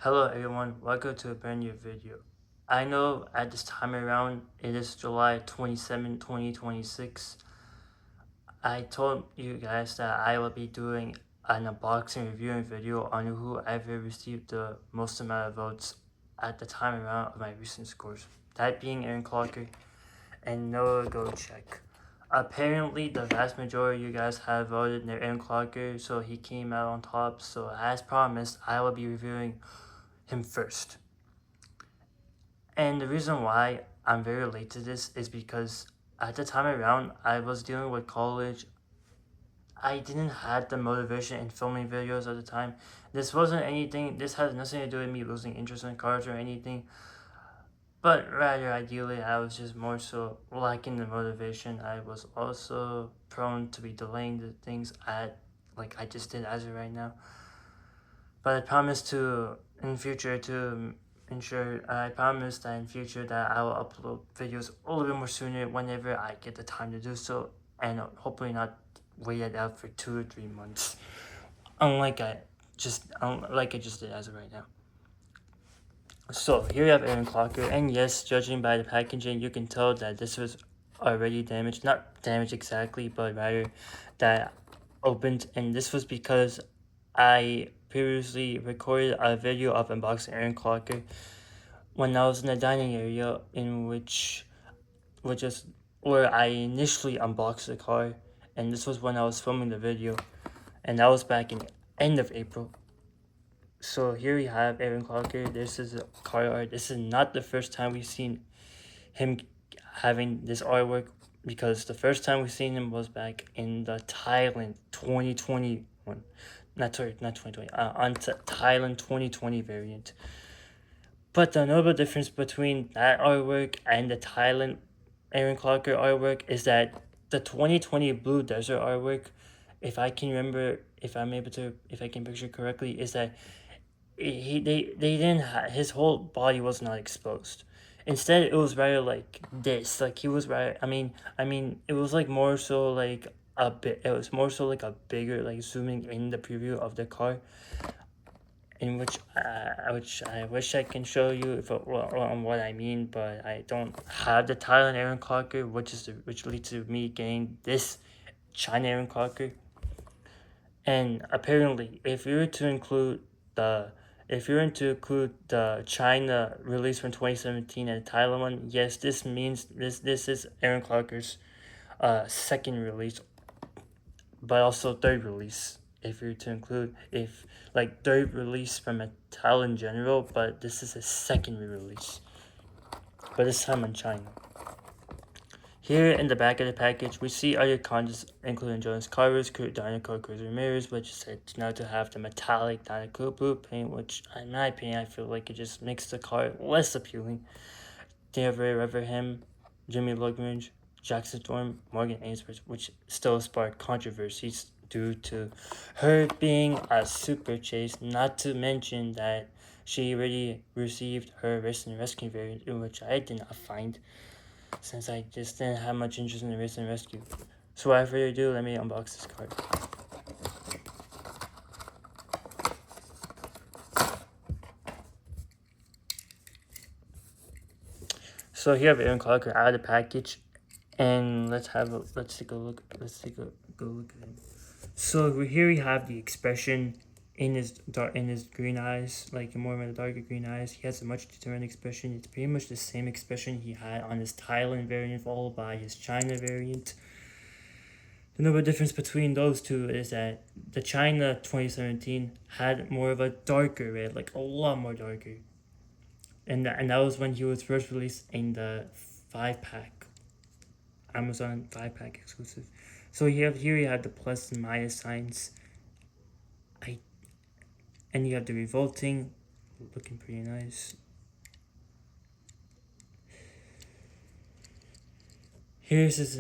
Hello everyone, welcome to a brand new video. I know at this time around it is July 27, 2026. I told you guys that I will be doing an unboxing reviewing video on whoever received the most amount of votes at the time around of my recent scores. That being Aaron Clocker and Noah Gocheck. Apparently, the vast majority of you guys have voted Aaron Clocker, so he came out on top. So, as promised, I will be reviewing him first. And the reason why I'm very late to this is because at the time around I was dealing with college. I didn't have the motivation in filming videos at the time. This wasn't anything, this has nothing to do with me losing interest in cars or anything. But rather ideally I was just more so lacking the motivation. I was also prone to be delaying the things like I just did as of right now. But I promise to in future to I promise that in future that I will upload videos a little bit more sooner whenever I get the time to do so, and hopefully not wait it out for 2 or 3 months, unlike I just did as of right now. So here you have Aaron Clocker, and yes, judging by the packaging, you can tell that this was already damaged. Not damaged exactly, but rather that opened, and this was because I previously recorded a video of unboxing Aaron Clocker when I was in the dining area, in which is where I initially unboxed the car, and this was when I was filming the video, and that was back in end of April. So here we have Aaron Clocker. This is a car art. This is not the first time we've seen him having this artwork, because the first time we seen him was back in the Thailand 2021. Not 2020. On Thailand 2020 variant. But the notable difference between that artwork and the Thailand Aaron Clocker artwork is that the 2020 Blue Desert artwork, if I can remember, if I can picture correctly, is that they didn't his whole body was not exposed. Instead, it was rather like this. Like he was rather. I mean, it was like more so like a bit. It was more so like a bigger like zooming in the preview of the car, in which I wish I can show you on what I mean, but I don't have the Thailand Aaron Clocker, which leads to me getting this China Aaron Clocker. And apparently, the if you were to include the China release from 2017 and the Thailand one, yes, this means this is Aaron Clarker's second release, but also third release. If you're to include if like third release from a Thailand in general, but this is a second release, but this time in China. Here in the back of the package, we see other condoms including Jonas Carver's Dynaco Cruz Ramirez, which is said now to have the metallic Dynaco blue paint, which in my opinion, I feel like it just makes the car less appealing. David Reverham, Jimmy Lugrange, Jackson Storm, Morgan Ainsworth, which still sparked controversies due to her being a super chase, not to mention that she already received her Race and Rescue variant, in which I did not find, since I just didn't have much interest in the Race and Rescue. So without further ado, let me unbox this card. So here I have Aaron Clarker out of the package, and let's take a look. Go look at him. So here we have the expression in his green eyes, like more of the darker green eyes. He has a much determined expression. It's pretty much the same expression he had on his Thailand variant, followed by his China variant. The notable difference between those two is that the China 2017 had more of a darker red, like a lot more darker. And that was when he was first released in the 5-pack, Amazon 5-pack exclusive. So here you have the plus and minus signs. And you have the revolting, looking pretty nice. Here's his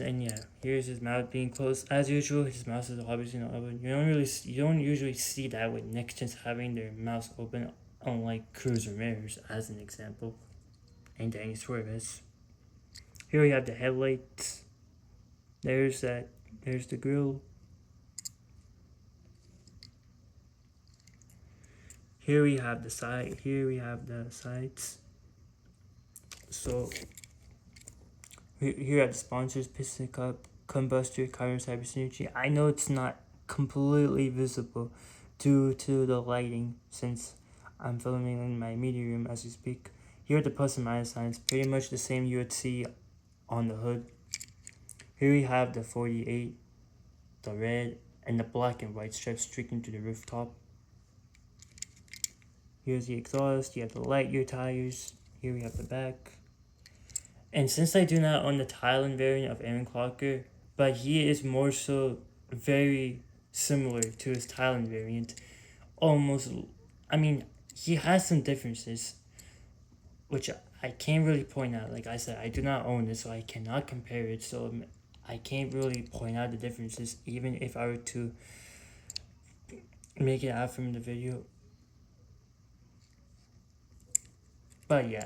mouth being closed as usual. His mouth is obviously not open. You don't usually see that with Nextgens having their mouths open, unlike Cruz Ramirez as an example, and Danny Suarez. Here we have the headlights. There's the grill. Here we have the side. Here we have the sides. So here are the sponsors: Piston Cup, Combustor, Kyron Cyber Synergy. I know it's not completely visible due to the lighting since I'm filming in my media room as we speak. Here are the plus and minus signs, pretty much the same you would see on the hood. Here we have the 48, the red, and the black and white stripes streaking to the rooftop. Here's the exhaust, you have the light year tires, here we have the back. And since I do not own the Thailand variant of Aaron Clocker, but he is more so very similar to his Thailand variant, almost, I mean, he has some differences, which I can't really point out. Like I said, I do not own it, so I cannot compare it, so I can't really point out the differences, even if I were to make it out from the video. But yeah,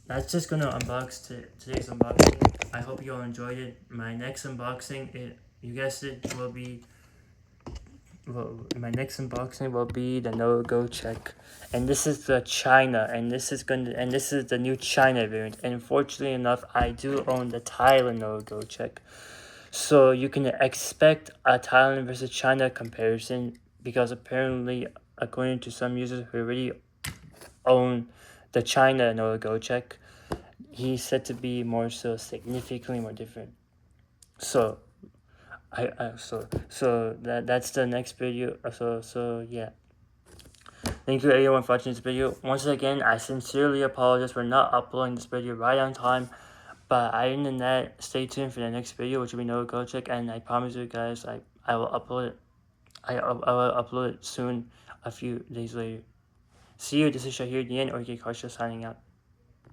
that's just gonna unbox today's unboxing. I hope you all enjoyed it. My next unboxing, you guessed it, will be my next unboxing will be the no-go check, and this is the China, and this is the new China variant. And fortunately enough, I do own the Thailand no-go check, so you can expect a Thailand versus China comparison, because apparently, according to some users who already own the China no-go check, he's said to be more so significantly more different. So that's the next video. So yeah, thank you everyone for watching this video. Once again, I sincerely apologize for not uploading this video right on time, but other than that, stay tuned for the next video, which will be no go check, and I promise you guys, I will upload it. I will upload it soon, a few days later. See you. This is Shahir Dian, or K Karsha signing out.